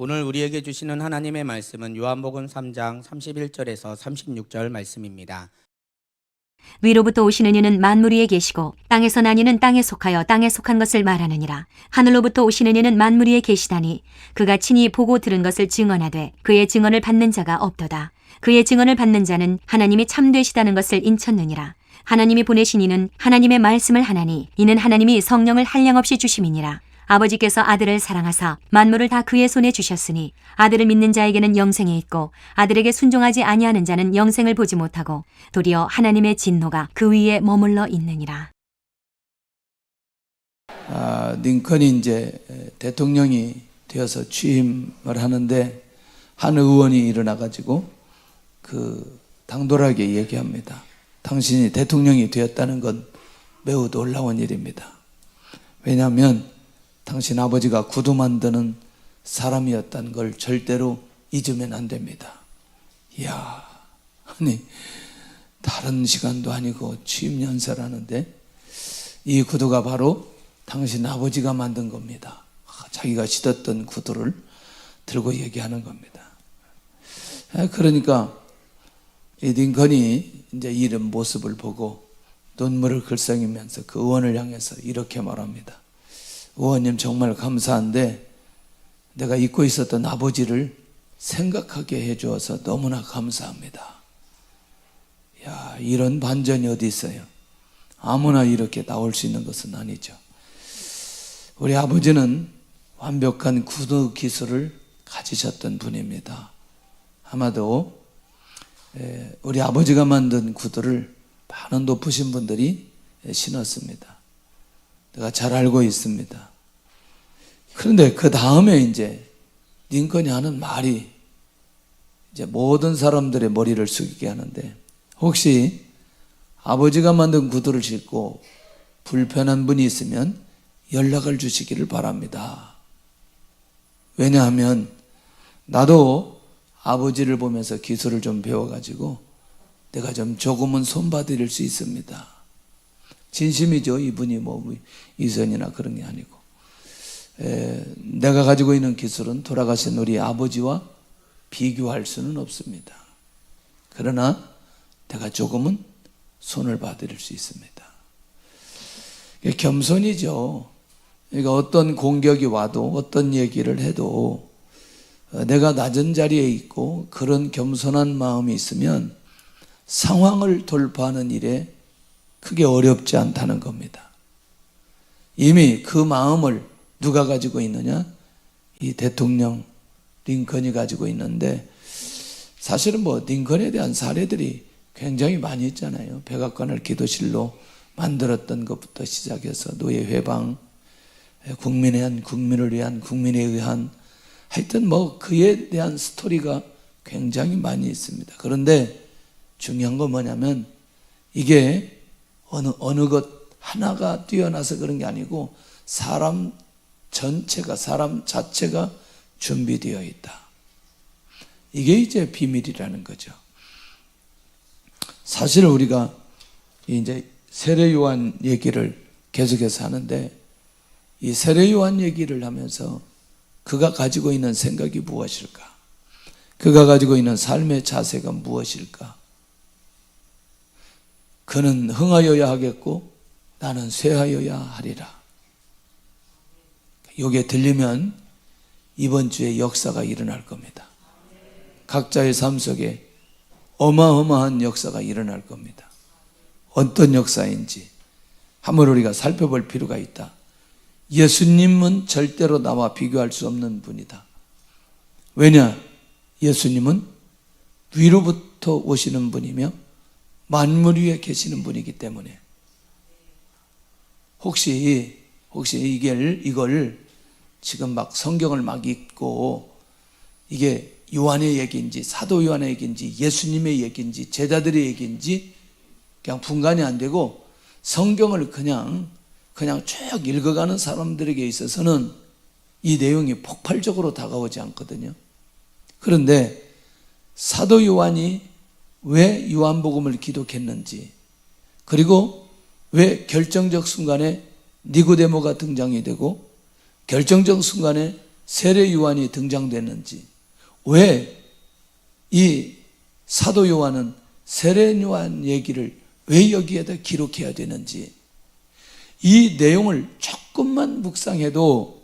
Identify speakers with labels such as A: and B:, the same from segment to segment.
A: 오늘 우리에게 주시는 하나님의 말씀은 요한복음 3장 31절에서 36절 말씀입니다.
B: 위로부터 오시는 이는 만물 위에 계시고 땅에서 난 이는 땅에 속하여 땅에 속한 것을 말하느니라. 하늘로부터 오시는 이는 만물 위에 계시다니 그가 친히 보고 들은 것을 증언하되 그의 증언을 받는 자가 없도다. 그의 증언을 받는 자는 하나님이 참되시다는 것을 인쳤느니라. 하나님이 보내신 이는 하나님의 말씀을 하나니 이는 하나님이 성령을 한량없이 주심이니라. 아버지께서 아들을 사랑하사 만물을 다 그의 손에 주셨으니 아들을 믿는 자에게는 영생이 있고 아들에게 순종하지 아니하는 자는 영생을 보지 못하고 도리어 하나님의 진노가 그 위에 머물러 있느니라.
C: 링컨이 이제 대통령이 되어서 취임을 하는데 한 의원이 일어나가지고 당돌하게 얘기합니다. 당신이 대통령이 되었다는 건 매우 놀라운 일입니다. 왜냐하면 당신 아버지가 구두 만드는 사람이었다는 걸 절대로 잊으면 안 됩니다. 이야, 아니 다른 시간도 아니고 취임 연설을 하는데 이 구두가 바로 당신 아버지가 만든 겁니다. 자기가 신었던 구두를 들고 얘기하는 겁니다. 그러니까 이 링컨이 이제 이런 모습을 보고 눈물을 글썽이면서 그 의원을 향해서 이렇게 말합니다. 의원님 정말 감사한데 내가 잊고 있었던 아버지를 생각하게 해주어서 너무나 감사합니다. 야, 이런 반전이 어디 있어요? 아무나 이렇게 나올 수 있는 것은 아니죠. 우리 아버지는 완벽한 구두 기술을 가지셨던 분입니다. 아마도 우리 아버지가 만든 구두를 많은 높으신 분들이 신었습니다. 내가 잘 알고 있습니다. 그런데 그 다음에 이제 링컨이 하는 말이 이제 모든 사람들의 머리를 숙이게 하는데, 혹시 아버지가 만든 구두를 신고 불편한 분이 있으면 연락을 주시기를 바랍니다. 왜냐하면 나도 아버지를 보면서 기술을 좀 배워가지고 내가 좀 조금은 손봐드릴 수 있습니다. 진심이죠. 이분이 뭐 이선이나 그런 게 아니고. 내가 가지고 있는 기술은 돌아가신 우리 아버지와 비교할 수는 없습니다. 그러나 내가 조금은 손을 봐드릴 수 있습니다. 겸손이죠. 그러니까 어떤 공격이 와도 어떤 얘기를 해도 내가 낮은 자리에 있고 그런 겸손한 마음이 있으면 상황을 돌파하는 일에 크게 어렵지 않다는 겁니다. 이미 그 마음을 누가 가지고 있느냐? 이 대통령 링컨이 가지고 있는데, 사실은 뭐 링컨에 대한 사례들이 굉장히 많이 있잖아요. 백악관을 기도실로 만들었던 것부터 시작해서 노예 회방, 국민을 위한 국민에 의한, 하여튼 뭐 그에 대한 스토리가 굉장히 많이 있습니다. 그런데 중요한 건 뭐냐면 이게 어느 것 하나가 뛰어나서 그런 게 아니고 사람 자체가 준비되어 있다. 이게 이제 비밀이라는 거죠. 사실 우리가 이제 세례 요한 얘기를 계속해서 하는데, 이 세례 요한 얘기를 하면서 그가 가지고 있는 생각이 무엇일까? 그가 가지고 있는 삶의 자세가 무엇일까? 그는 흥하여야 하겠고 나는 쇠하여야 하리라. 이게 들리면 이번 주에 역사가 일어날 겁니다. 각자의 삶 속에 어마어마한 역사가 일어날 겁니다. 어떤 역사인지 한번 우리가 살펴볼 필요가 있다. 예수님은 절대로 나와 비교할 수 없는 분이다. 왜냐? 예수님은 위로부터 오시는 분이며 만물 위에 계시는 분이기 때문에. 혹시 이걸 지금 막 성경을 막 읽고 이게 요한의 얘기인지 사도 요한의 얘기인지 예수님의 얘기인지 제자들의 얘기인지 그냥 분간이 안 되고 성경을 그냥 쭉 읽어가는 사람들에게 있어서는 이 내용이 폭발적으로 다가오지 않거든요. 그런데 사도 요한이 왜 요한복음을 기록했는지, 그리고 왜 결정적 순간에 니고데모가 등장이 되고 결정적 순간에 세례 요한이 등장되는지, 왜 이 사도 요한은 세례 요한 얘기를 왜 여기에다 기록해야 되는지, 이 내용을 조금만 묵상해도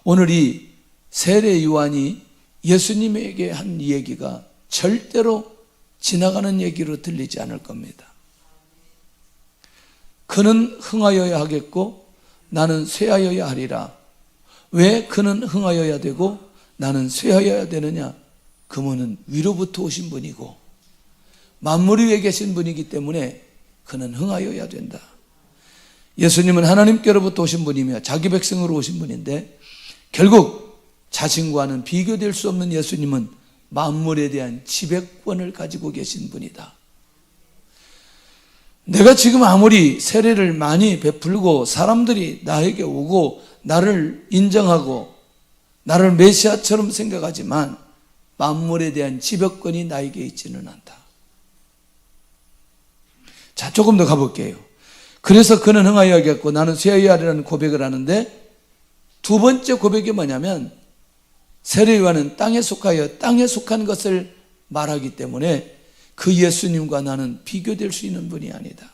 C: 오늘 이 세례 요한이 예수님에게 한 얘기가 절대로 지나가는 얘기로 들리지 않을 겁니다. 그는 흥하여야 하겠고 나는 쇠하여야 하리라. 왜 그는 흥하여야 되고 나는 쇠하여야 되느냐? 그분은 위로부터 오신 분이고 만물 위에 계신 분이기 때문에 그는 흥하여야 된다. 예수님은 하나님께로부터 오신 분이며 자기 백성으로 오신 분인데, 결국 자신과는 비교될 수 없는 예수님은 만물에 대한 지배권을 가지고 계신 분이다. 내가 지금 아무리 세례를 많이 베풀고 사람들이 나에게 오고 나를 인정하고 나를 메시아처럼 생각하지만 만물에 대한 지배권이 나에게 있지는 않다. 자, 조금 더 가볼게요. 그래서 그는 흥하여야겠고 나는 쇠하여야 하리라는 고백을 하는데, 두 번째 고백이 뭐냐면 세례 요한은 땅에 속하여 땅에 속한 것을 말하기 때문에 그 예수님과 나는 비교될 수 있는 분이 아니다.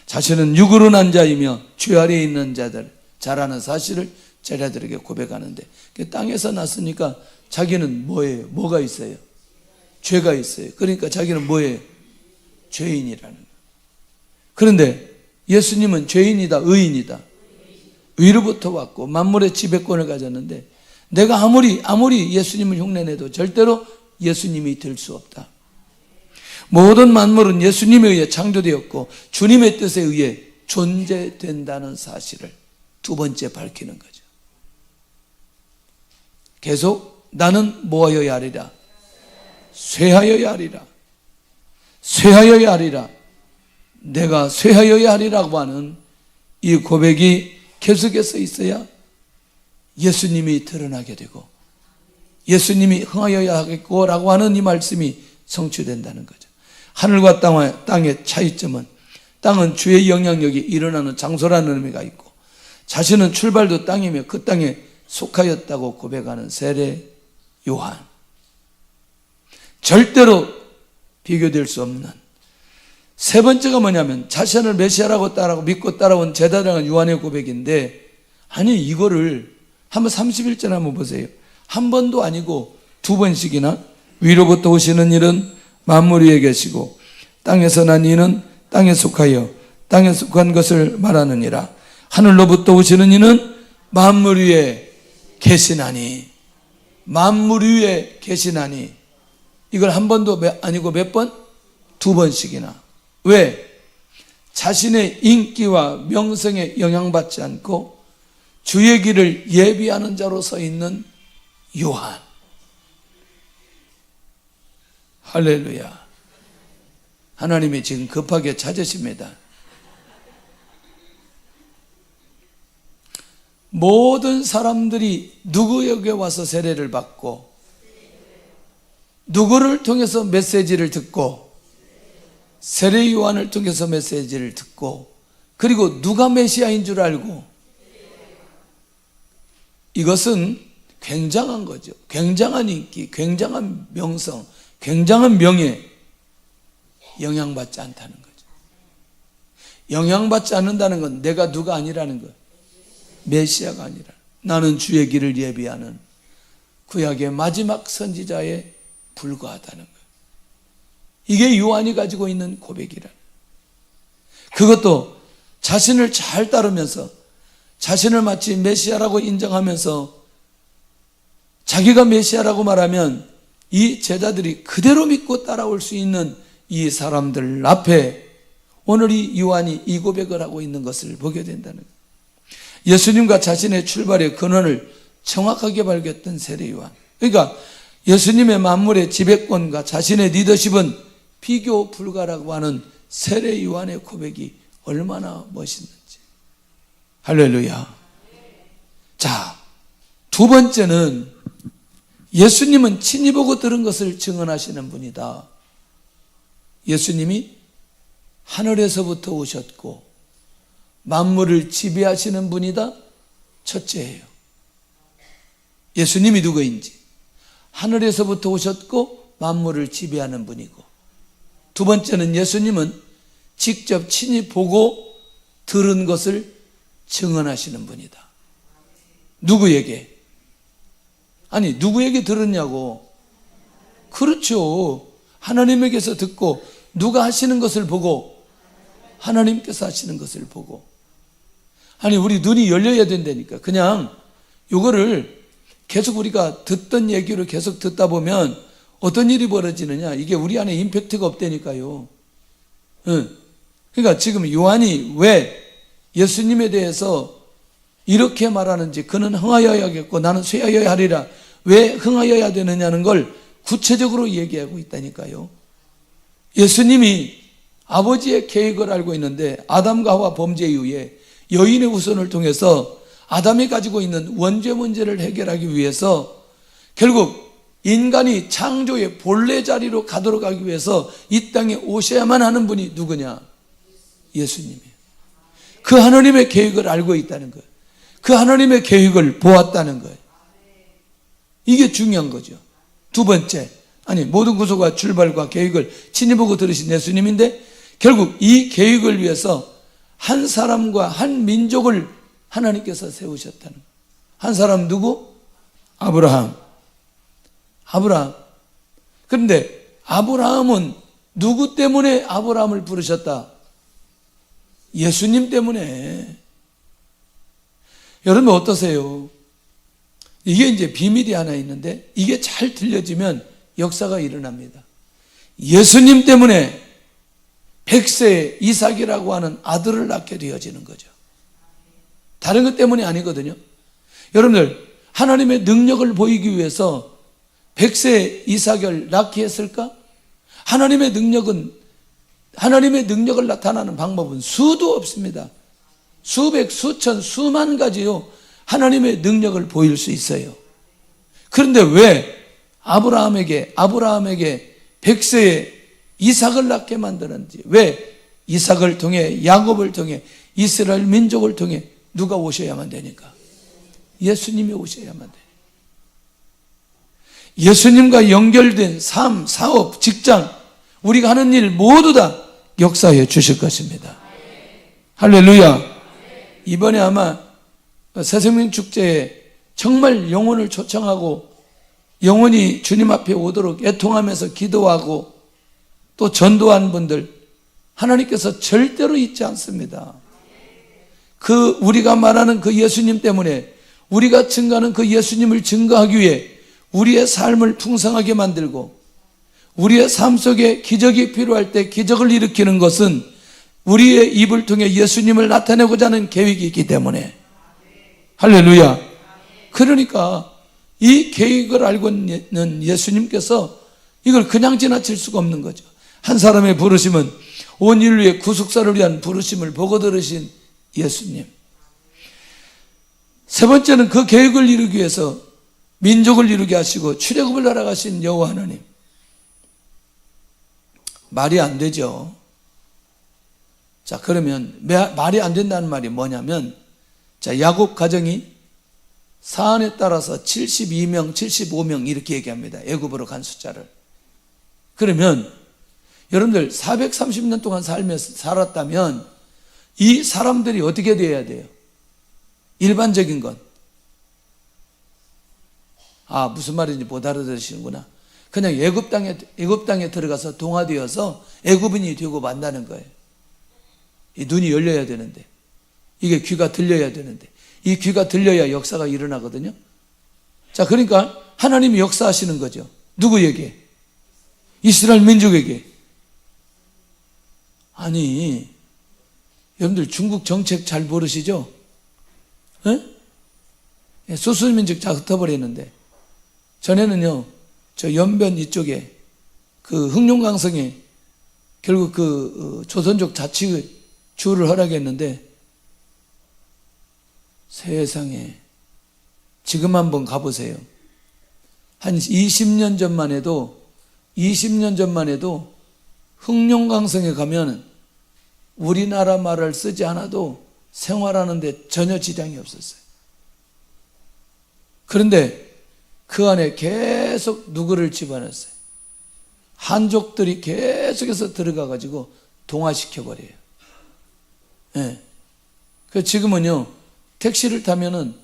C: 자신은 육으로 난 자이며 죄 아래에 있는 자라는 사실을 제자들에게 고백하는데, 땅에서 났으니까 자기는 뭐예요? 뭐가 있어요? 죄가 있어요. 그러니까 자기는 뭐예요? 죄인이라는 거예요. 그런데 예수님은 죄인이다, 의인이다. 위로부터 왔고 만물의 지배권을 가졌는데, 내가 아무리 예수님을 흉내내도 절대로 예수님이 될 수 없다. 모든 만물은 예수님에 의해 창조되었고 주님의 뜻에 의해 존재된다는 사실을 두 번째 밝히는 거죠. 계속 나는 뭐하여야 하리라? 쇠하여야 하리라. 쇠하여야 하리라. 내가 쇠하여야 하리라고 하는 이 고백이 계속해서 있어야 예수님이 드러나게 되고 예수님이 흥하여야 하겠고 라고 하는 이 말씀이 성취된다는 거죠. 하늘과 땅의 차이점은, 땅은 주의 영향력이 일어나는 장소라는 의미가 있고 자신은 출발도 땅이며 그 땅에 속하였다고 고백하는 세례 요한, 절대로 비교될 수 없는. 세 번째가 뭐냐면 자신을 메시아라고 믿고 따라온 제자라는 요한의 고백인데, 아니 이거를 한번 31절 한번 보세요. 한 번도 아니고 두 번씩이나 위로부터 오시는 이는 만물 위에 계시고 땅에서 난 이는 땅에 속하여 땅에 속한 것을 말하느니라. 하늘로부터 오시는 이는 만물 위에 계시나니. 만물 위에 계시나니. 이걸 한 번도 아니고 몇 번? 두 번씩이나. 왜? 자신의 인기와 명성에 영향받지 않고 주의 길을 예비하는 자로 서 있는 요한. 할렐루야. 하나님이 지금 급하게 찾으십니다. 모든 사람들이 누구에게 와서 세례를 받고 누구를 통해서 메시지를 듣고 세례 요한을 통해서 메시지를 듣고 그리고 누가 메시아인 줄 알고, 이것은 굉장한 거죠. 굉장한 인기, 굉장한 명성, 굉장한 명예, 영향받지 않다는 거죠. 영향받지 않는다는 건 내가 누가 아니라는 거예요. 메시아가 아니라 나는 주의 길을 예비하는 구약의 마지막 선지자에 불과하다는 거예요. 이게 요한이 가지고 있는 고백이라. 그것도 자신을 잘 따르면서 자신을 마치 메시아라고 인정하면서 자기가 메시아라고 말하면 이 제자들이 그대로 믿고 따라올 수 있는 이 사람들 앞에 오늘 이 요한이 이 고백을 하고 있는 것을 보게 된다는 거예요. 예수님과 자신의 출발의 근원을 정확하게 밝혔던 세례 요한. 그러니까 예수님의 만물의 지배권과 자신의 리더십은 비교 불가라고 하는 세례 요한의 고백이 얼마나 멋있는지. 할렐루야. 자, 두 번째는 예수님은 친히 보고 들은 것을 증언하시는 분이다. 예수님이 하늘에서부터 오셨고 만물을 지배하시는 분이다. 첫째예요. 예수님이 누구인지, 하늘에서부터 오셨고 만물을 지배하는 분이고, 두 번째는 예수님은 직접 친히 보고 들은 것을 증언하시는 분이다. 누구에게? 아니, 누구에게 들었냐고. 그렇죠. 하나님에게서 듣고, 누가 하시는 것을 보고, 하나님께서 하시는 것을 보고. 아니, 우리 눈이 열려야 된다니까. 그냥 이거를 계속 우리가 듣던 얘기로 계속 듣다 보면 어떤 일이 벌어지느냐, 이게 우리 안에 임팩트가 없다니까요. 그러니까 지금 요한이 왜 예수님에 대해서 이렇게 말하는지, 그는 흥하여야겠고 나는 쇠하여야 하리라, 왜 흥하여야 되느냐는 걸 구체적으로 얘기하고 있다니까요. 예수님이 아버지의 계획을 알고 있는데, 아담과 하와 범죄 이후에 여인의 후손을 통해서 아담이 가지고 있는 원죄 문제를 해결하기 위해서 결국 인간이 창조의 본래 자리로 가도록 하기 위해서 이 땅에 오셔야만 하는 분이 누구냐? 예수님이에요. 그 하나님의 계획을 알고 있다는 거예요. 그 하나님의 계획을 보았다는 거예요. 이게 중요한 거죠. 두 번째, 아니, 모든 구속과 출발과 계획을 친히 보고 들으신 예수님인데, 결국 이 계획을 위해서 한 사람과 한 민족을 하나님께서 세우셨다는 거예요. 한 사람 누구? 아브라함. 그런데 아브라함은 누구 때문에 아브라함을 부르셨다? 예수님 때문에. 여러분 어떠세요? 이게 이제 비밀이 하나 있는데, 이게 잘 들려지면 역사가 일어납니다. 예수님 때문에 100세의 이삭이라고 하는 아들을 낳게 되어지는 거죠. 다른 것 때문이 아니거든요. 여러분들, 하나님의 능력을 보이기 위해서 100세의 이삭을 낳게 했을까? 하나님의 능력을 나타나는 방법은 수도 없습니다. 수백, 수천, 수만 가지요, 하나님의 능력을 보일 수 있어요. 그런데 왜 아브라함에게 100세의 이삭을 낳게 만드는지, 왜 이삭을 통해, 야곱을 통해, 이스라엘 민족을 통해 누가 오셔야만 되니까? 예수님이 오셔야만 돼요. 예수님과 연결된 삶, 사업, 직장, 우리가 하는 일 모두 다 역사해 주실 것입니다. 할렐루야. 이번에 아마 새생명 축제에 정말 영혼을 초청하고 영혼이 주님 앞에 오도록 애통하면서 기도하고 또 전도한 분들, 하나님께서 절대로 잊지 않습니다. 우리가 말하는 그 예수님 때문에, 우리가 증거하는 그 예수님을 증거하기 위해 우리의 삶을 풍성하게 만들고, 우리의 삶 속에 기적이 필요할 때 기적을 일으키는 것은 우리의 입을 통해 예수님을 나타내고자 하는 계획이 있기 때문에. 할렐루야. 그러니까 이 계획을 알고 있는 예수님께서 이걸 그냥 지나칠 수가 없는 거죠. 한 사람의 부르심은 온 인류의 구속사를 위한 부르심을 보고 들으신 예수님. 세 번째는 그 계획을 이루기 위해서 민족을 이루게 하시고 출애굽을 날아가신 여호와 하나님. 말이 안 되죠. 자, 그러면 말이 안 된다는 말이 뭐냐면, 자, 야곱 가정이 사안에 따라서 72명, 75명 이렇게 얘기합니다. 애굽으로 간 숫자를. 그러면 여러분들 430년 동안 살았다면 이 사람들이 어떻게 돼야 돼요? 일반적인 건. 무슨 말인지 못 알아들으시는구나. 그냥 애굽 땅에 들어가서 동화되어서 애굽인이 되고 만다는 거예요. 이 눈이 열려야 되는데, 이게 귀가 들려야 되는데, 이 귀가 들려야 역사가 일어나거든요. 자, 그러니까 하나님이 역사하시는 거죠. 누구에게? 이스라엘 민족에게. 아니, 여러분들 중국 정책 잘 모르시죠? 소수민족 다 흩어버렸는데, 전에는요, 저 연변 이쪽에 그 흑룡강성에 결국 그 조선족 자치주를 허락했는데, 세상에 지금 한번 가보세요. 한 20년 전만 해도 흑룡강성에 가면 우리나라 말을 쓰지 않아도 생활하는데 전혀 지장이 없었어요. 그런데 그 안에 계속 누구를 집어넣었어요? 한족들이 계속해서 들어가가지고 동화시켜버려요. 예. 그 지금은요, 택시를 타면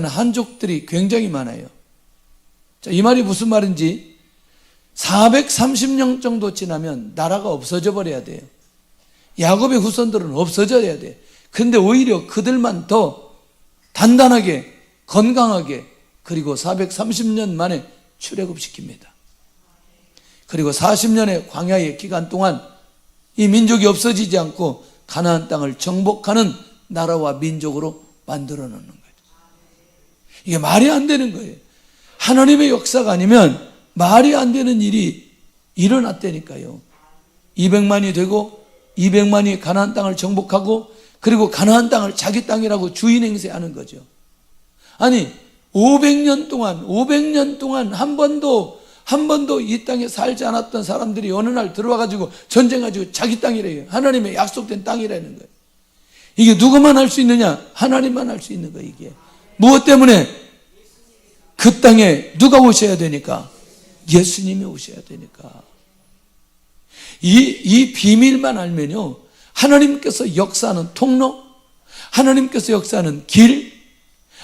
C: 한족들이 굉장히 많아요. 자, 이 말이 무슨 말인지 430년 정도 지나면 나라가 없어져 버려야 돼요. 야곱의 후손들은 없어져야 돼. 그런데 오히려 그들만 더 단단하게, 건강하게, 그리고 430년 만에 출애굽시킵니다. 그리고 40년의 광야의 기간 동안 이 민족이 없어지지 않고 가나안 땅을 정복하는 나라와 민족으로 만들어 놓는 거예요. 이게 말이 안 되는 거예요. 하나님의 역사가 아니면 말이 안 되는 일이 일어났다니까요. 200만이 되고 200만이 가나안 땅을 정복하고 그리고 가나안 땅을 자기 땅이라고 주인 행세하는 거죠. 아니 500년 동안 한 번도 이 땅에 살지 않았던 사람들이 어느 날 들어와가지고 전쟁해가지고 자기 땅이래요. 하나님의 약속된 땅이라는 거예요. 이게 누구만 할 수 있느냐? 하나님만 할 수 있는 거예요. 이게 무엇 때문에? 그 땅에 누가 오셔야 되니까? 예수님이 오셔야 되니까. 이 비밀만 알면요, 하나님께서 역사하는 통로, 하나님께서 역사하는 길,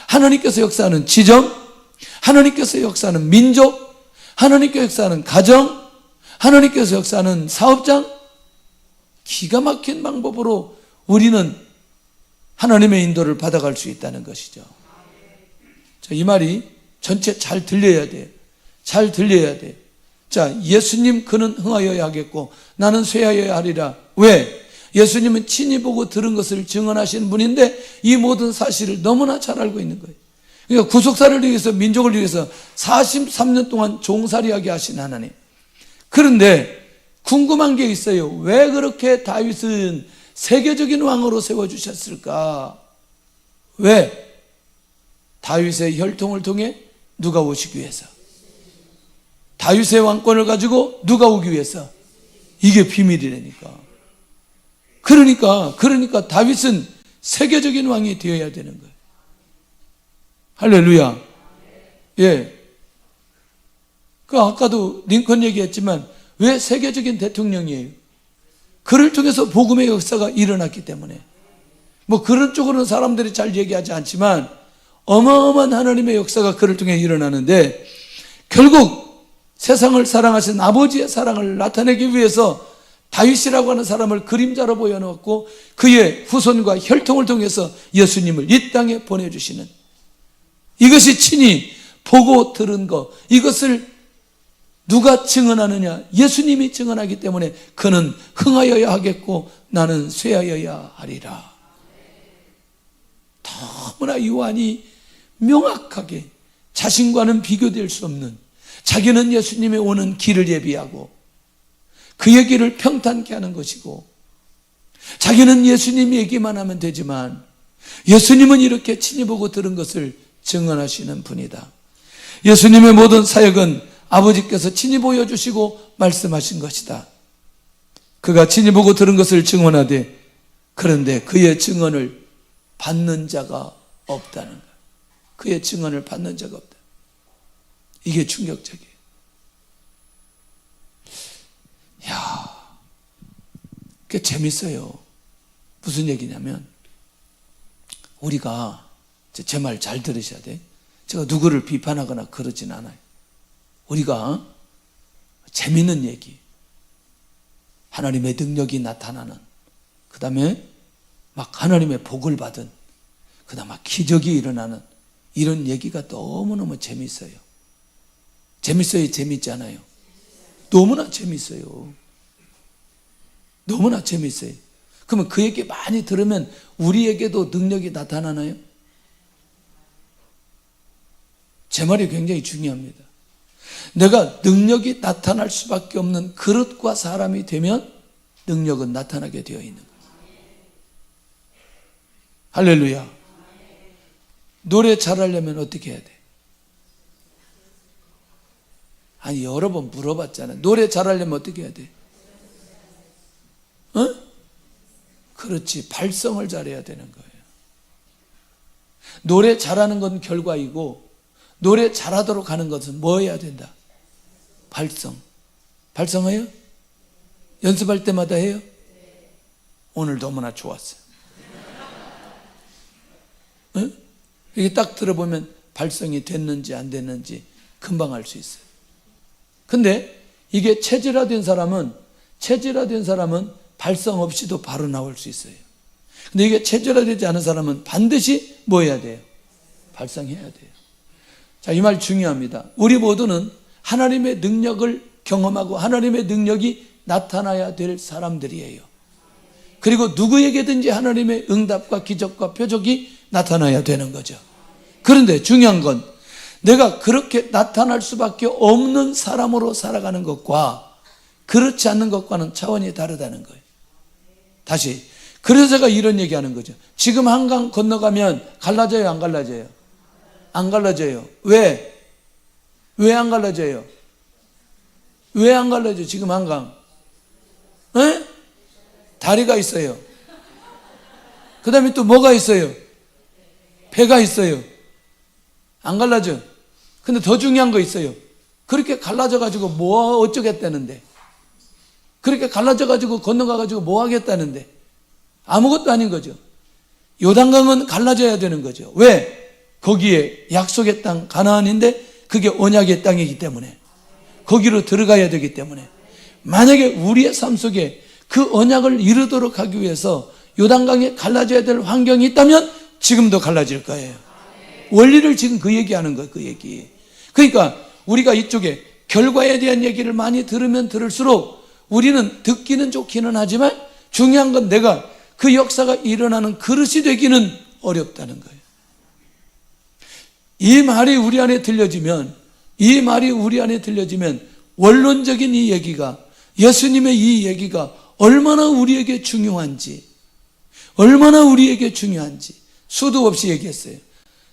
C: 하나님께서 역사하는 지점, 하나님께서 역사하는 민족, 하나님께서 역사하는 가정, 하나님께서 역사하는 사업장, 기가 막힌 방법으로 우리는 하나님의 인도를 받아갈 수 있다는 것이죠. 자, 이 말이 전체 잘 들려야 돼요. 잘 들려야 돼요. 자, 예수님 그는 흥하여야 하겠고 나는 쇠하여야 하리라. 왜? 예수님은 친히 보고 들은 것을 증언하시는 분인데 이 모든 사실을 너무나 잘 알고 있는 거예요. 그러니까 구속사를 위해서, 민족을 위해서 43년 동안 종살이하게 하신 하나님. 그런데 궁금한 게 있어요. 왜 그렇게 다윗은 세계적인 왕으로 세워주셨을까? 왜? 다윗의 혈통을 통해 누가 오시기 위해서? 다윗의 왕권을 가지고 누가 오기 위해서? 이게 비밀이라니까. 그러니까 다윗은 세계적인 왕이 되어야 되는 거예요. 할렐루야. 예. 그 아까도 링컨 얘기했지만 왜 세계적인 대통령이에요? 그를 통해서 복음의 역사가 일어났기 때문에. 뭐 그런 쪽으로는 사람들이 잘 얘기하지 않지만 어마어마한 하나님의 역사가 그를 통해 일어나는데 결국 세상을 사랑하신 아버지의 사랑을 나타내기 위해서 다윗이라고 하는 사람을 그림자로 보여놓고 그의 후손과 혈통을 통해서 예수님을 이 땅에 보내주시는, 이것이 친히 보고 들은 것, 이것을 누가 증언하느냐? 예수님이 증언하기 때문에 그는 흥하여야 하겠고 나는 쇠하여야 하리라. 너무나 요한이 명확하게 자신과는 비교될 수 없는, 자기는 예수님이 오는 길을 예비하고 그의 길을 평탄케 하는 것이고 자기는 예수님이 얘기만 하면 되지만 예수님은 이렇게 친히 보고 들은 것을 증언하시는 분이다. 예수님의 모든 사역은 아버지께서 친히 보여주시고 말씀하신 것이다. 그가 친히 보고 들은 것을 증언하되 그런데 그의 증언을 받는 자가 없다는 거야. 그의 증언을 받는 자가 없다. 이게 충격적이에요. 이야, 꽤 재밌어요. 무슨 얘기냐면 우리가, 제 말 잘 들으셔야 돼. 제가 누구를 비판하거나 그러진 않아요. 우리가 재밌는 얘기, 하나님의 능력이 나타나는, 그 다음에 막 하나님의 복을 받은, 그 다음에 막 기적이 일어나는 이런 얘기가 너무너무 재밌어요. 재밌어요? 재밌지 않아요? 너무나 재밌어요. 너무나 재밌어요. 그러면 그 얘기 많이 들으면 우리에게도 능력이 나타나나요? 제 말이 굉장히 중요합니다. 내가 능력이 나타날 수밖에 없는 그릇과 사람이 되면 능력은 나타나게 되어 있는 거예요. 할렐루야. 노래 잘하려면 어떻게 해야 돼? 아니 여러 번 물어봤잖아. 노래 잘하려면 어떻게 해야 돼? 어? 그렇지. 발성을 잘해야 되는 거예요. 노래 잘하는 건 결과이고 노래 잘하도록 하는 것은 뭐 해야 된다? 발성. 발성해요? 연습할 때마다 해요? 오늘 너무나 좋았어요. 응? 이게 딱 들어보면 발성이 됐는지 안 됐는지 금방 알 수 있어요. 근데 이게 체질화된 사람은 발성 없이도 바로 나올 수 있어요. 근데 이게 체질화되지 않은 사람은 반드시 뭐 해야 돼요? 발성해야 돼요. 자, 이 말 중요합니다. 우리 모두는 하나님의 능력을 경험하고 하나님의 능력이 나타나야 될 사람들이에요. 그리고 누구에게든지 하나님의 응답과 기적과 표적이 나타나야 되는 거죠. 그런데 중요한 건 내가 그렇게 나타날 수밖에 없는 사람으로 살아가는 것과 그렇지 않는 것과는 차원이 다르다는 거예요. 다시, 그래서 제가 이런 얘기하는 거죠. 지금 한강 건너가면 갈라져요, 안 갈라져요? 안 갈라져요. 왜? 왜 안 갈라져요? 왜 안 갈라져요? 지금 한강 에? 다리가 있어요. 그 다음에 또 뭐가 있어요? 배가 있어요. 안 갈라져. 근데 더 중요한 거 있어요. 그렇게 갈라져가지고 뭐 어쩌겠다는데, 그렇게 갈라져가지고 건너가가지고 뭐 하겠다는데, 아무것도 아닌 거죠. 요단강은 갈라져야 되는 거죠. 왜? 거기에 약속의 땅 가나안인데 그게 언약의 땅이기 때문에 거기로 들어가야 되기 때문에, 만약에 우리의 삶 속에 그 언약을 이루도록 하기 위해서 요단강이 갈라져야 될 환경이 있다면 지금도 갈라질 거예요. 원리를 지금 그 얘기하는 거예요. 그 얘기. 그러니까 우리가 이쪽에 결과에 대한 얘기를 많이 들으면 들을수록 우리는 듣기는 좋기는 하지만 중요한 건 내가 그 역사가 일어나는 그릇이 되기는 어렵다는 거예요. 이 말이 우리 안에 들려지면 원론적인 이 얘기가, 예수님의 이 얘기가 얼마나 우리에게 중요한지 수도 없이 얘기했어요.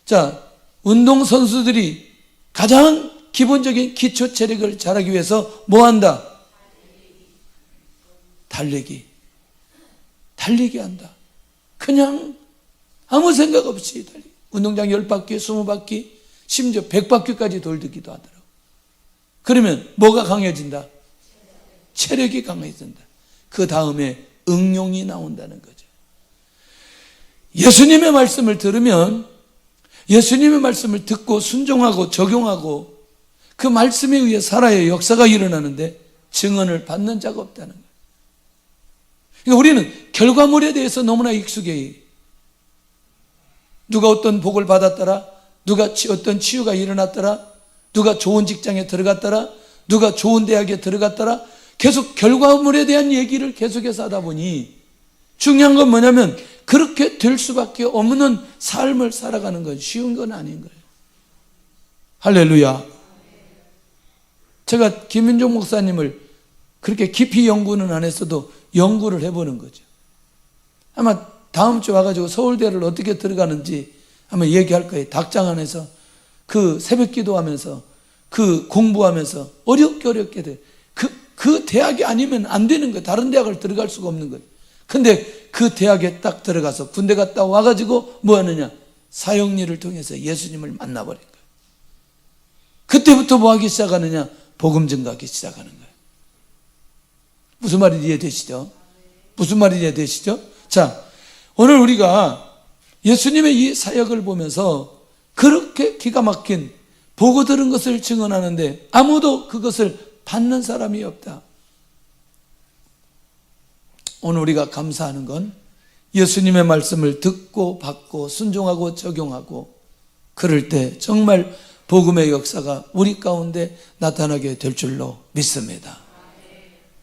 C: 자, 운동선수들이 가장 기본적인 기초 체력을 잘하기 위해서 뭐 한다? 달리기 한다. 그냥 아무 생각 없이 달리기. 운동장 10바퀴, 20바퀴, 심지어 100바퀴까지 돌기도 하더라고. 그러면 뭐가 강해진다? 체력이 강해진다. 그 다음에 응용이 나온다는 거죠. 예수님의 말씀을 들으면, 예수님의 말씀을 듣고 순종하고 적용하고 그 말씀에 의해 살아야 역사가 일어나는데 증언을 받는 자가 없다는 거예요. 그러니까 우리는 결과물에 대해서 너무나 익숙해요. 누가 어떤 복을 받았더라, 누가 어떤 치유가 일어났더라, 누가 좋은 직장에 들어갔더라, 누가 좋은 대학에 들어갔더라, 계속 결과물에 대한 얘기를 계속해서 하다 보니 중요한 건 뭐냐면 그렇게 될 수밖에 없는 삶을 살아가는 건 쉬운 건 아닌 거예요. 할렐루야. 제가 김윤종 목사님을 그렇게 깊이 연구는 안 했어도 연구를 해보는 거죠. 아마 다음 주 와가지고 서울대를 어떻게 들어가는지 한번 얘기할 거예요. 닭장 안에서 그 새벽 기도하면서 그 공부하면서 어렵게 돼. 그 대학이 아니면 안 되는 거예요. 다른 대학을 들어갈 수가 없는 거예요. 근데 그 대학에 딱 들어가서 군대 갔다 와가지고 뭐 하느냐? 사형리를 통해서 예수님을 만나버린 거예요. 그때부터 뭐 하기 시작하느냐? 복음 증거하기 시작하는 거예요. 무슨 말인지 이해되시죠? 무슨 말인지 이해되시죠? 자, 오늘 우리가 예수님의 이 사역을 보면서 그렇게 기가 막힌 보고 들은 것을 증언하는데 아무도 그것을 받는 사람이 없다. 오늘 우리가 감사하는 건 예수님의 말씀을 듣고 받고 순종하고 적용하고 그럴 때 정말 복음의 역사가 우리 가운데 나타나게 될 줄로 믿습니다.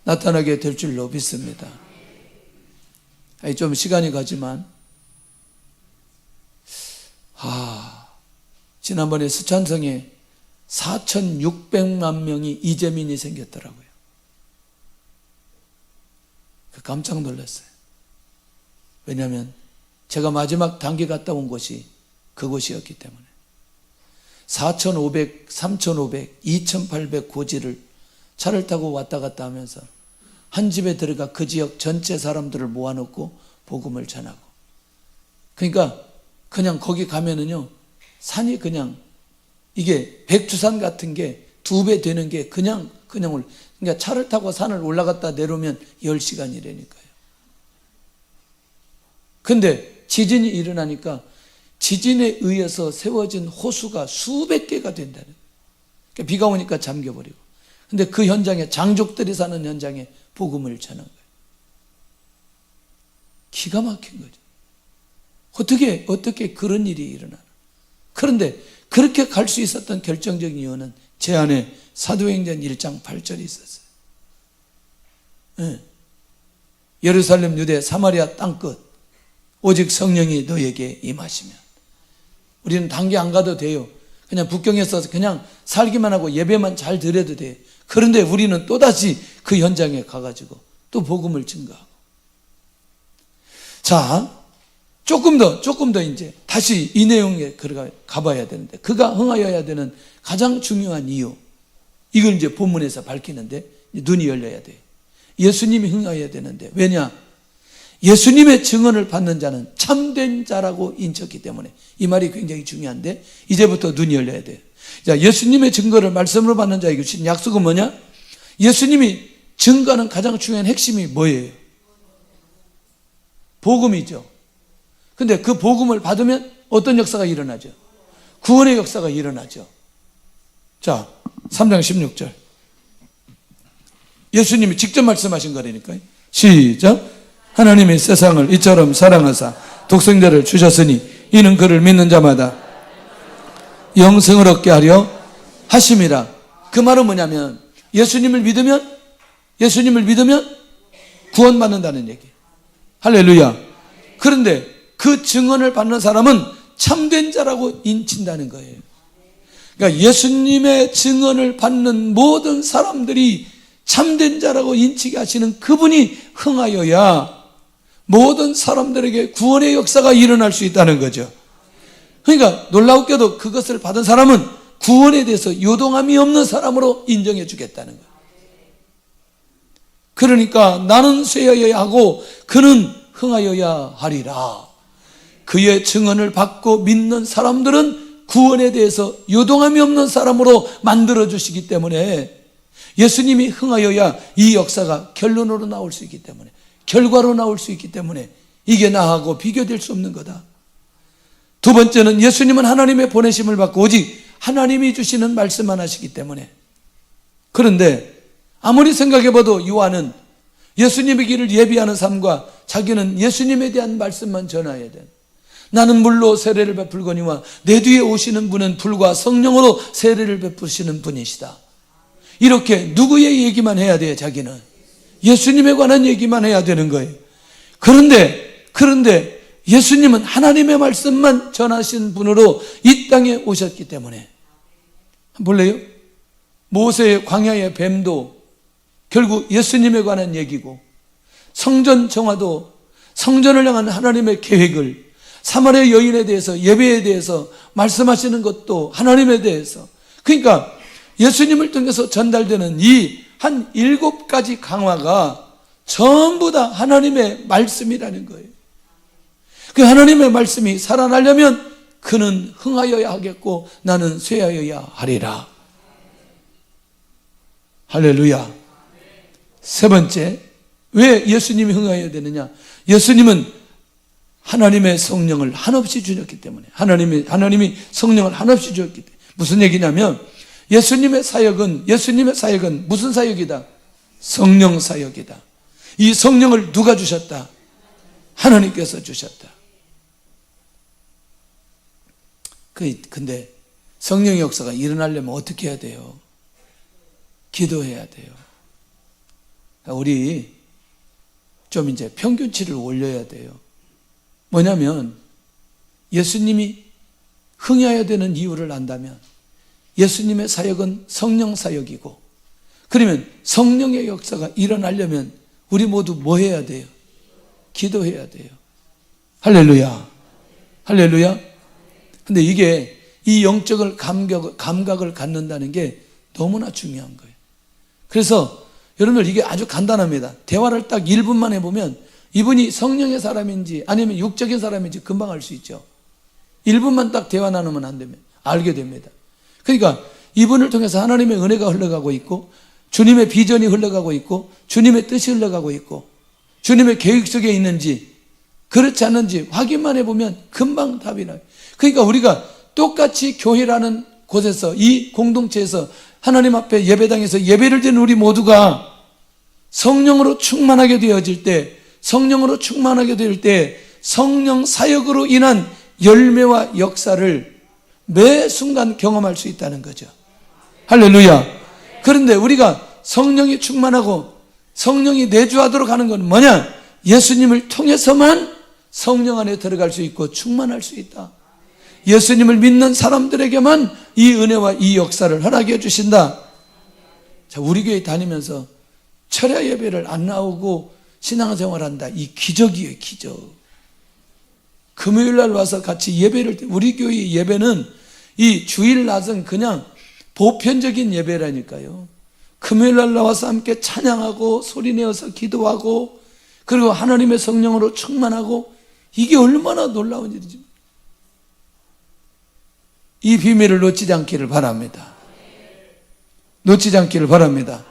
C: 나타나게 될 줄로 믿습니다. 좀 시간이 가지만 지난번에 스촨성에 4,600만 명이 이재민이 생겼더라고요. 깜짝 놀랐어요. 왜냐하면 제가 마지막 단기 갔다 온 곳이 그곳이었기 때문에 4,500, 3,500, 2,800 고지를 차를 타고 왔다 갔다 하면서 한 집에 들어가 그 지역 전체 사람들을 모아놓고 복음을 전하고, 그러니까 그냥 거기 가면은요 산이 그냥 이게 백두산 같은 게 2배 되는 게 그냥 그러니까 차를 타고 산을 올라갔다 내려오면 10시간이라니까요. 근데 지진이 일어나니까 지진에 의해서 세워진 호수가 수백 개가 된다는 거예요. 그러니까 비가 오니까 잠겨버리고. 근데 그 현장에 장족들이 사는 현장에 복음을 전한 거예요. 기가 막힌 거죠. 어떻게 그런 일이 일어나나. 그런데 그렇게 갈 수 있었던 결정적인 이유는 제 안에 사도행전 1장 8절이 있었어요. 네. 예루살렘, 유대, 사마리아 땅끝 오직 성령이 너에게 임하시면. 우리는 단기 안 가도 돼요. 그냥 북경에서 그냥 살기만 하고 예배만 잘 드려도 돼요. 그런데 우리는 또다시 그 현장에 가가지고 또 복음을 증거하고. 자, 조금 더 이제 다시 이 내용에 가봐야 되는데, 그가 흥하여야 되는 가장 중요한 이유, 이걸 이제 본문에서 밝히는데 눈이 열려야 돼요. 예수님이 흥하여야 되는데, 왜냐? 예수님의 증언을 받는 자는 참된 자라고 인쳤기 때문에. 이 말이 굉장히 중요한데 이제부터 눈이 열려야 돼요. 자, 예수님의 증거를 말씀으로 받는 자에게 주신 약속은 뭐냐? 예수님이 증거하는 가장 중요한 핵심이 뭐예요? 복음이죠. 근데 그 복음을 받으면 어떤 역사가 일어나죠? 구원의 역사가 일어나죠. 자, 3장 16절. 예수님이 직접 말씀하신 거라니까요. 시작. 하나님이 세상을 이처럼 사랑하사 독생자를 주셨으니 이는 그를 믿는 자마다 영생을 얻게 하려 하심이라. 그 말은 뭐냐면 예수님을 믿으면 구원받는다는 얘기. 할렐루야. 그런데 그 증언을 받는 사람은 참된 자라고 인친다는 거예요. 그러니까 예수님의 증언을 받는 모든 사람들이 참된 자라고 인치게 하시는 그분이 흥하여야 모든 사람들에게 구원의 역사가 일어날 수 있다는 거죠. 그러니까 놀랍게도 그것을 받은 사람은 구원에 대해서 요동함이 없는 사람으로 인정해 주겠다는 거예요. 그러니까 나는 쇠하여야 하고 그는 흥하여야 하리라. 그의 증언을 받고 믿는 사람들은 구원에 대해서 요동함이 없는 사람으로 만들어 주시기 때문에, 예수님이 흥하여야 이 역사가 결론으로 나올 수 있기 때문에, 결과로 나올 수 있기 때문에 이게 나하고 비교될 수 없는 거다. 두 번째는 예수님은 하나님의 보내심을 받고 오직 하나님이 주시는 말씀만 하시기 때문에. 그런데 아무리 생각해봐도 요한은 예수님의 길을 예비하는 삶과 자기는 예수님에 대한 말씀만 전해야 돼. 나는 물로 세례를 베풀거니와 내 뒤에 오시는 분은 불과 성령으로 세례를 베푸시는 분이시다. 이렇게 누구의 얘기만 해야 돼요? 자기는 예수님에 관한 얘기만 해야 되는 거예요. 그런데 예수님은 하나님의 말씀만 전하신 분으로 이 땅에 오셨기 때문에, 몰라요? 모세의 광야의 뱀도 결국 예수님에 관한 얘기고, 성전 정화도 성전을 향한 하나님의 계획을, 사마리아 여인에 대해서, 예배에 대해서 말씀하시는 것도 하나님에 대해서. 그러니까 예수님을 통해서 전달되는 이 한 7가지 강화가 전부 다 하나님의 말씀이라는 거예요. 그 하나님의 말씀이 살아나려면 그는 흥하여야 하겠고 나는 쇠하여야 하리라. 할렐루야. 세 번째, 왜 예수님이 흥하여야 되느냐? 예수님은 하나님의 성령을 한없이 주셨기 때문에. 하나님이 성령을 한없이 주셨기 때문에. 무슨 얘기냐면 예수님의 사역은 무슨 사역이다? 성령 사역이다. 이 성령을 누가 주셨다? 하나님께서 주셨다. 근데 성령의 역사가 일어나려면 어떻게 해야 돼요? 기도해야 돼요. 우리 좀 이제 평균치를 올려야 돼요. 뭐냐면 예수님이 흥해야 되는 이유를 안다면 예수님의 사역은 성령 사역이고, 그러면 성령의 역사가 일어나려면 우리 모두 뭐 해야 돼요? 기도해야 돼요. 할렐루야. 할렐루야. 근데 이게 이 영적을 감각을 갖는다는 게 너무나 중요한 거예요. 그래서 여러분들 이게 아주 간단합니다. 대화를 딱 1분만 해보면 이분이 성령의 사람인지 아니면 육적인 사람인지 금방 알 수 있죠. 1분만 딱 대화 나누면 안 되면 알게 됩니다. 그러니까 이분을 통해서 하나님의 은혜가 흘러가고 있고, 주님의 비전이 흘러가고 있고, 주님의 뜻이 흘러가고 있고, 주님의 계획 속에 있는지 그렇지 않은지 확인만 해보면 금방 답이 나요. 그러니까 우리가 똑같이 교회라는 곳에서, 이 공동체에서, 하나님 앞에 예배당에서 예배를 드리는 우리 모두가 성령으로 충만하게 되어질 때, 성령으로 충만하게 될 때 성령 사역으로 인한 열매와 역사를 매 순간 경험할 수 있다는 거죠. 할렐루야. 그런데 우리가 성령이 충만하고 성령이 내주하도록 하는 건 뭐냐? 예수님을 통해서만 성령 안에 들어갈 수 있고 충만할 수 있다. 예수님을 믿는 사람들에게만 이 은혜와 이 역사를 허락해 주신다. 자, 우리 교회 다니면서 철야 예배를 안 나오고 신앙생활한다. 이 기적이에요, 기적. 금요일 날 와서 같이 예배를, 우리 교회 예배는 이 주일 낮은 그냥 보편적인 예배라니까요. 금요일 날 나와서 함께 찬양하고 소리내어서 기도하고 그리고 하나님의 성령으로 충만하고, 이게 얼마나 놀라운 일이지. 이 비밀을 놓치지 않기를 바랍니다. 놓치지 않기를 바랍니다.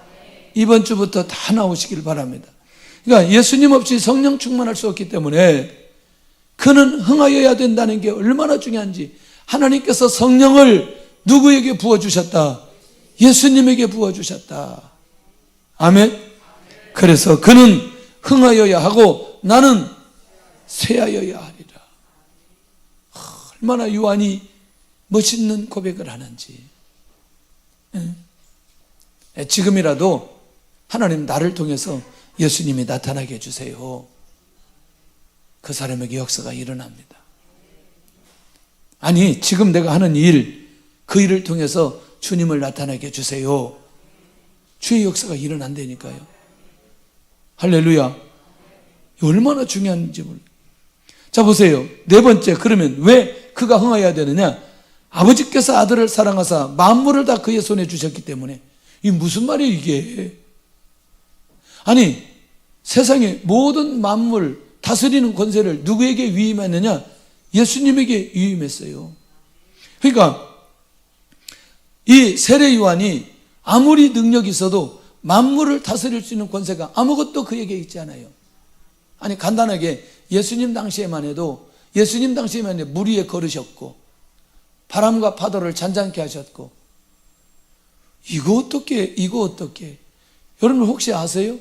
C: 이번 주부터 다 나오시길 바랍니다. 그러니까 예수님 없이 성령 충만할 수 없기 때문에 그는 흥하여야 된다는 게 얼마나 중요한지, 하나님께서 성령을 누구에게 부어주셨다? 예수님에게 부어주셨다. 아멘. 그래서 그는 흥하여야 하고 나는 쇠하여야 하리라. 얼마나 요한이 멋있는 고백을 하는지. 지금이라도 하나님 나를 통해서 예수님이 나타나게 해주세요. 그 사람에게 역사가 일어납니다. 아니, 지금 내가 하는 일, 그 일을 통해서 주님을 나타나게 해주세요. 주의 역사가 일어난다니까요. 할렐루야. 얼마나 중요한지 몰라요. 자, 보세요. 네 번째, 그러면 왜 그가 흥하여야 되느냐? 아버지께서 아들을 사랑하사 만물을 다 그의 손에 주셨기 때문에. 이게 무슨 말이에요, 이게? 아니, 세상의 모든 만물 다스리는 권세를 누구에게 위임했느냐? 예수님에게 위임했어요. 그러니까 이 세례 요한이 아무리 능력이 있어도 만물을 다스릴 수 있는 권세가 아무것도 그에게 있지 않아요. 아니, 간단하게 예수님 당시에만 해도, 예수님 당시에만 해도 물 위에 걸으셨고 바람과 파도를 잔잔케 하셨고, 이거 어떻게 여러분 혹시 아세요?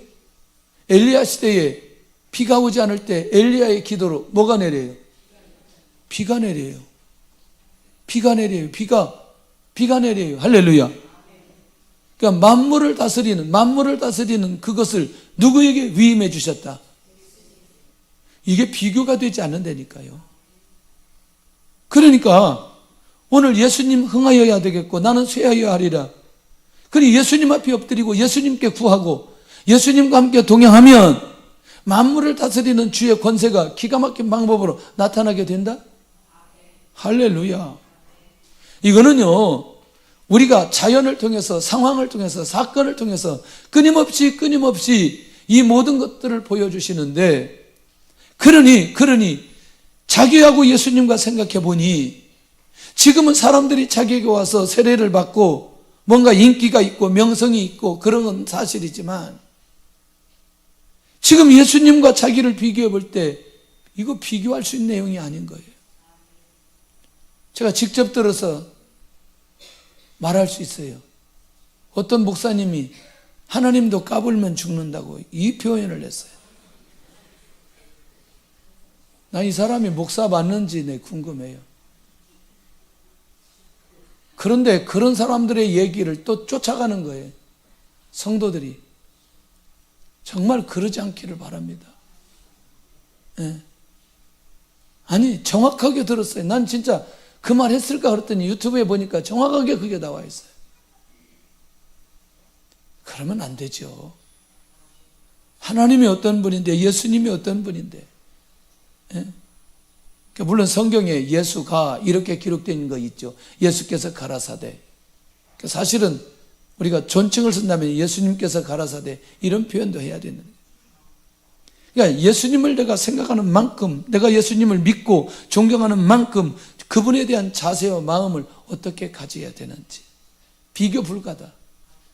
C: 엘리야 시대에 비가 오지 않을 때 엘리야의 기도로 뭐가 내려요? 비가 내려요. 비가 내려요. 비가 내려요. 할렐루야. 그러니까 만물을 다스리는 그것을 누구에게 위임해 주셨다? 이게 비교가 되지 않는다니까요. 그러니까 오늘 예수님 흥하여야 되겠고 나는 쇠하여야 하리라. 그리고 예수님 앞에 엎드리고 예수님께 구하고 예수님과 함께 동행하면 만물을 다스리는 주의 권세가 기가 막힌 방법으로 나타나게 된다? 할렐루야. 이거는요, 우리가 자연을 통해서, 상황을 통해서, 사건을 통해서 끊임없이 이 모든 것들을 보여주시는데, 그러니 자기하고 예수님과 생각해 보니 지금은 사람들이 자기에게 와서 세례를 받고 뭔가 인기가 있고 명성이 있고 그런 건 사실이지만, 지금 예수님과 자기를 비교해 볼 때 이거 비교할 수 있는 내용이 아닌 거예요. 제가 직접 들어서 말할 수 있어요. 어떤 목사님이 하나님도 까불면 죽는다고 이 표현을 했어요. 나 이 사람이 목사 맞는지 궁금해요. 그런데 그런 사람들의 얘기를 또 쫓아가는 거예요. 성도들이. 정말 그러지 않기를 바랍니다. 네. 아니, 정확하게 들었어요. 난 진짜 그 말 했을까 그랬더니 유튜브에 보니까 정확하게 그게 나와 있어요. 그러면 안 되죠. 하나님이 어떤 분인데, 예수님이 어떤 분인데. 예? 물론 성경에 예수가 이렇게 기록된 거 있죠. 예수께서 가라사대. 사실은 우리가 존칭을 쓴다면 예수님께서 가라사대 이런 표현도 해야 되는 거예요. 그러니까 예수님을 내가 생각하는 만큼, 내가 예수님을 믿고 존경하는 만큼 그분에 대한 자세와 마음을 어떻게 가져야 되는지 비교 불가다.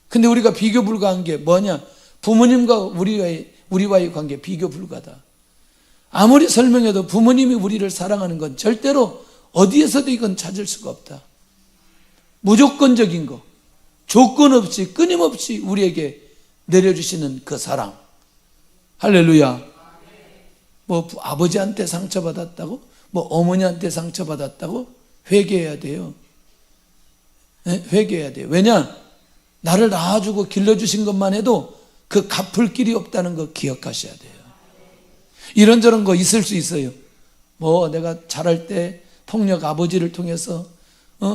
C: 근데 우리가 비교 불가한 게 뭐냐? 부모님과 우리와의 관계 비교 불가다. 아무리 설명해도 부모님이 우리를 사랑하는 건 절대로 어디에서도 이건 찾을 수가 없다. 무조건적인 거, 조건 없이 끊임없이 우리에게 내려주시는 그 사랑. 할렐루야. 뭐 아버지한테 상처받았다고? 뭐 어머니한테 상처받았다고? 회개해야 돼요. 네? 회개해야 돼요. 왜냐? 나를 낳아주고 길러주신 것만 해도 그 갚을 길이 없다는 거 기억하셔야 돼요. 이런저런 거 있을 수 있어요. 뭐 내가 자랄 때 폭력 아버지를 통해서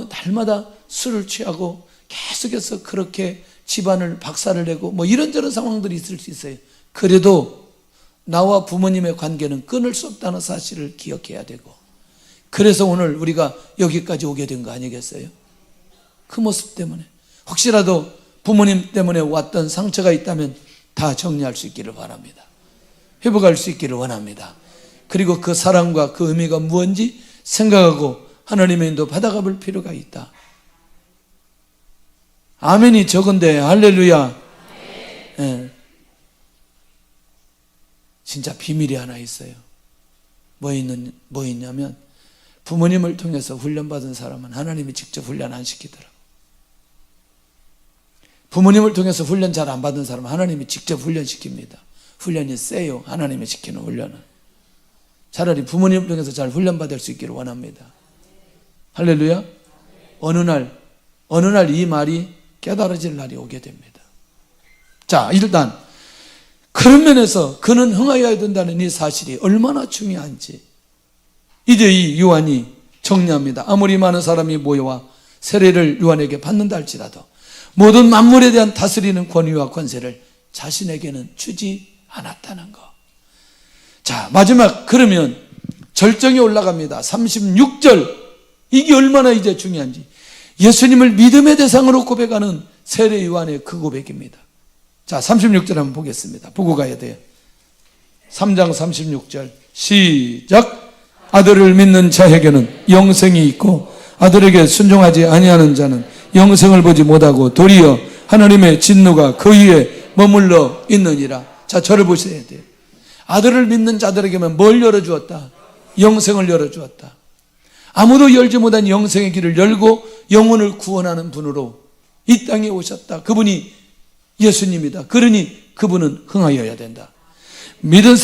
C: 날마다 술을 취하고 계속해서 그렇게 집안을 박살을 내고 뭐 이런저런 상황들이 있을 수 있어요. 그래도 나와 부모님의 관계는 끊을 수 없다는 사실을 기억해야 되고, 그래서 오늘 우리가 여기까지 오게 된 거 아니겠어요? 그 모습 때문에 혹시라도 부모님 때문에 왔던 상처가 있다면 다 정리할 수 있기를 바랍니다. 회복할 수 있기를 원합니다. 그리고 그 사랑과 그 의미가 무엇인지 생각하고 하나님의 인도 받아가 볼 필요가 있다. 아멘이 적은데 할렐루야. 네. 진짜 비밀이 하나 있어요. 뭐 있냐면 부모님을 통해서 훈련받은 사람은 하나님이 직접 훈련 안 시키더라고. 부모님을 통해서 훈련 잘 안 받은 사람은 하나님이 직접 훈련시킵니다. 훈련이 세요. 하나님이 시키는 훈련은. 차라리 부모님을 통해서 잘 훈련받을 수 있기를 원합니다. 할렐루야. 어느 날 이 말이 깨달아질 날이 오게 됩니다. 자, 일단 그런 면에서 그는 흥하여야 된다는 이 사실이 얼마나 중요한지 이제 이 요한이 정리합니다. 아무리 많은 사람이 모여와 세례를 요한에게 받는다 할지라도 모든 만물에 대한 다스리는 권위와 권세를 자신에게는 주지 않았다는 거. 자, 마지막 그러면 절정에 올라갑니다. 36절. 이게 얼마나 이제 중요한지. 예수님을 믿음의 대상으로 고백하는 세례 요한의 그 고백입니다. 자, 36절 한번 보겠습니다. 보고 가야 돼요. 3장 36절 시작. 아들을 믿는 자에게는 영생이 있고 아들에게 순종하지 아니하는 자는 영생을 보지 못하고 도리어 하나님의 진노가 그 위에 머물러 있느니라. 자, 저를 보셔야 돼요. 아들을 믿는 자들에게만 뭘 열어주었다? 영생을 열어주었다. 아무도 열지 못한 영생의 길을 열고 영혼을 구원하는 분으로 이 땅에 오셨다. 그분이 예수님이다. 그러니 그분은 흥하여야 된다. 믿음의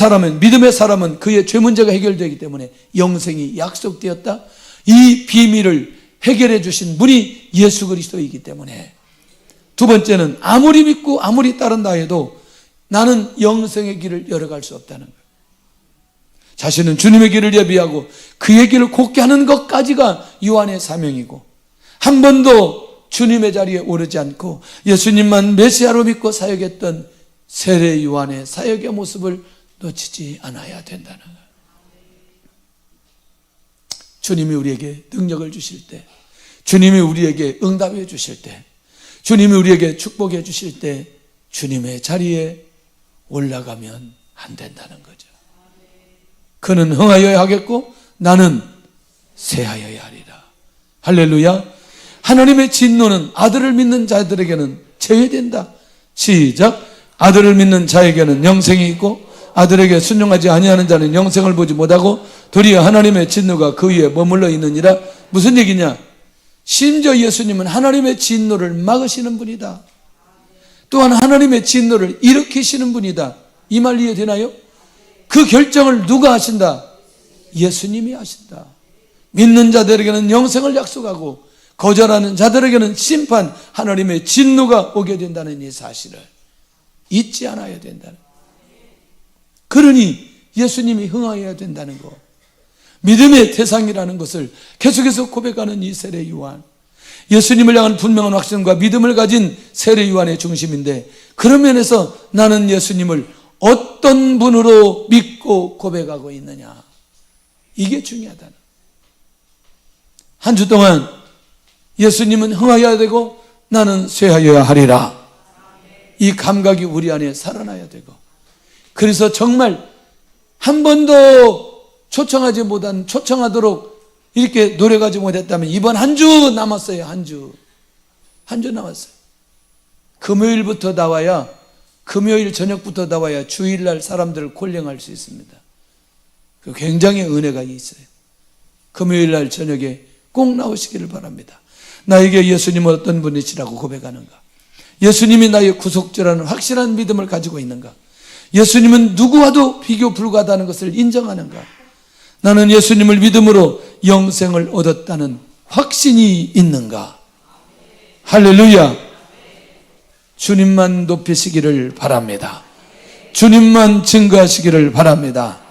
C: 사람은 그의 죄 문제가 해결되기 때문에 영생이 약속되었다. 이 비밀을 해결해 주신 분이 예수 그리스도이기 때문에. 두 번째는 아무리 믿고 아무리 따른다 해도 나는 영생의 길을 열어갈 수 없다는 거예요. 자신은 주님의 길을 예비하고 그의 길을 곱게 하는 것까지가 요한의 사명이고, 한 번도 주님의 자리에 오르지 않고 예수님만 메시아로 믿고 사역했던 세례 요한의 사역의 모습을 놓치지 않아야 된다는 거예요. 주님이 우리에게 능력을 주실 때, 주님이 우리에게 응답해 주실 때, 주님이 우리에게 축복해 주실 때 주님의 자리에 올라가면 안 된다는 거죠. 그는 흥하여야 하겠고 나는 쇠하여야 하리라. 할렐루야. 하나님의 진노는 아들을 믿는 자들에게는 제외된다. 시작. 아들을 믿는 자에게는 영생이 있고 아들에게 순종하지 아니하는 자는 영생을 보지 못하고 도리어 하나님의 진노가 그 위에 머물러 있느니라. 무슨 얘기냐? 심지어 예수님은 하나님의 진노를 막으시는 분이다. 또한 하나님의 진노를 일으키시는 분이다. 이 말 이해되나요? 그 결정을 누가 하신다? 예수님이 하신다. 믿는 자들에게는 영생을 약속하고 거절하는 자들에게는 심판, 하나님의 진노가 오게 된다는 이 사실을 잊지 않아야 된다는. 그러니 예수님이 흥하여야 된다는 거, 믿음의 대상이라는 것을 계속해서 고백하는 이 세례 요한, 예수님을 향한 분명한 확신과 믿음을 가진 세례 요한의 중심인데, 그런 면에서 나는 예수님을 어떤 분으로 믿고 고백하고 있느냐, 이게 중요하다. 한 주 동안 예수님은 흥하여야 되고 나는 쇠하여야 하리라. 이 감각이 우리 안에 살아나야 되고, 그래서 정말 한 번도 초청하지 못한 초청하도록 이렇게 노력하지 못했다면 이번 한 주 남았어요. 한 주 남았어요. 금요일부터 나와야, 금요일 저녁부터 나와야 주일날 사람들을 콜링할 수 있습니다. 그 굉장히 은혜가 있어요. 금요일날 저녁에 꼭 나오시기를 바랍니다. 나에게 예수님은 어떤 분이시라고 고백하는가? 예수님이 나의 구속주라는 확실한 믿음을 가지고 있는가? 예수님은 누구와도 비교 불가하다는 것을 인정하는가? 나는 예수님을 믿음으로 영생을 얻었다는 확신이 있는가? 할렐루야. 주님만 높이시기를 바랍니다. 주님만 증거하시기를 바랍니다.